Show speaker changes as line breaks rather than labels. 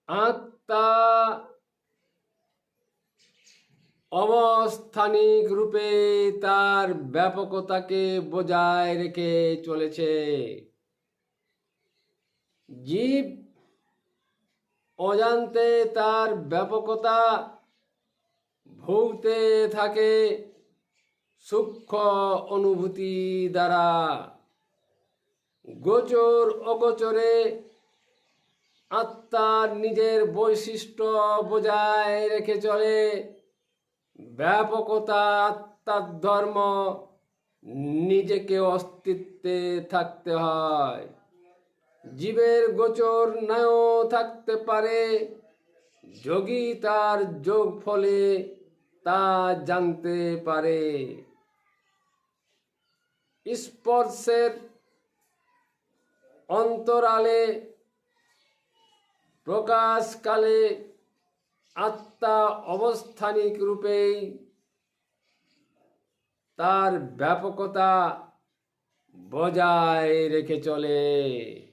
আত্মা অবস্থানিক রূপে তার ব্যাপকতাকে বজায় রেখে চলেছে। জীব অজান্তে তার ব্যাপকতা ভুগতে থাকে সূক্ষ্ম অনুভূতি দ্বারা। গোচর অগোচরে আত্মার নিজের বৈশিষ্ট্য বজায় রেখে চলে। ব্যাপকতা আত্মার ধর্ম, নিজেকে অস্তিত্বে থাকতে হয়। জীবের গোচর নাও থাকতে পারে, যোগী তার যোগ ফলে তা জানতে পারে। স্পর্শের অন্তরালে প্রকাশকালে আত্মা অবস্থানিক রূপেই তার ব্যাপকতা বজায় রেখে চলে।